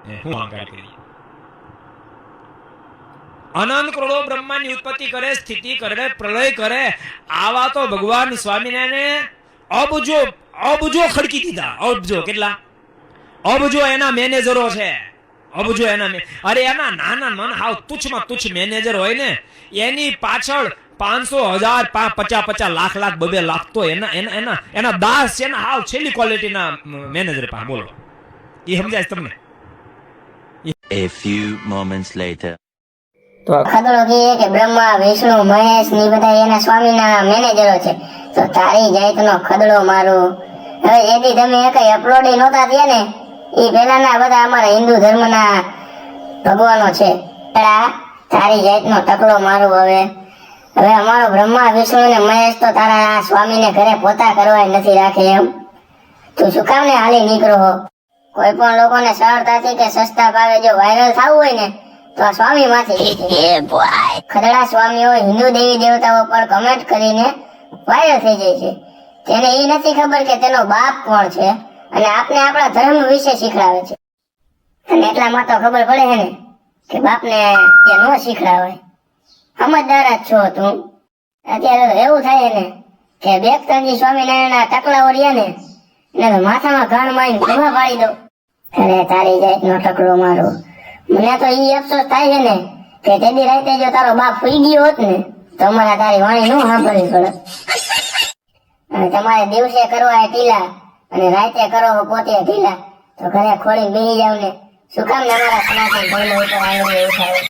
હું અહંકાર કરી અનંત કરોડો બ્રહ્માંડની ઉત્પત્તિ કરે, સ્થિતિ કરે, પ્રલય કરે, આવા તો ભગવાન સ્વામિનારાયણે અબજો ખડકી દીધા. અબજો કેટલા? અબજો એના મેનેજરો છે. અબજો એના અરે એના નાના નાના હાવ તુચ્છમાં તુચ્છ મેનેજર હોય ને એની પાછળ 500,000 50 લાખ 2 લાખ તો એના દાસ છે ને હાવ છેલ્લી ક્વોલિટીના મેનેજર પાસે. બોલો એ સમજાય તમને? A few moments later. તો ખદડો કે બ્રહ્મા વિષ્ણુ મહેશ ની બધા એના સ્વામીના મેનેજરો છે. તો તારી જાતનો ખદડો મારો. હવે એથી તમે કઈ અપલોડ નહોતા થયા ને એ પહેલાના બધા અમારા હિન્દુ ધર્મના ભગવાનો છે. તારી જાતનો ટકલો મારો. હવે અમારો બ્રહ્મા વિષ્ણુ ને મહેશ તો તારા સ્વામીને ઘરે પોતા કરવા નથી રાખે એમ. તું શું કામ ને હાલી નીકળો હો? કોઈ પણ લોકોને સરળતાથી કે સસ્તા ભાવે જો વાયરલ થવું હોય ને તો આ સ્વામી માંથી ખદડા સ્વામીઓ હિન્દુ દેવી દેવતાઓ પર કમેન્ટ કરીને વાયરલ થઈ જાય છે. તેને એ નથી ખબર કે તેનો બાપ કોણ છે અને આપને આપણા ધર્મ વિશે શીખડાવે છે. અને એટલામાં તો ખબર પડે છે ને કે બાપને કે ન શીખડાવે. સમજદાર જ છો તું. અત્યારે તો એવું થાય ને કે બેકતનજી સ્વામિનારાયણના ટકલા ઓરિયા ને એને માથામાં ઘણ મારીને ગભા પાડી દો. અરે તારી જાતનો ટકલો મારો. મને તો ઈ અફસોસ થાય છે ને કે તેદી રાતે જો તારો બાપ સુઈ ગયો હોત ને તો અમારા તારી વાણી નો સાંભળવી પડે. અને તમારે દિવસે કરવા ઢીલા અને રાતે કરો પોતે ઢીલા તો ઘરે ખોડીને બેસી જાવ ને. શું કામ અમારા સનાતન ધર્મ ઉપર આંગળી ઉઠાવે?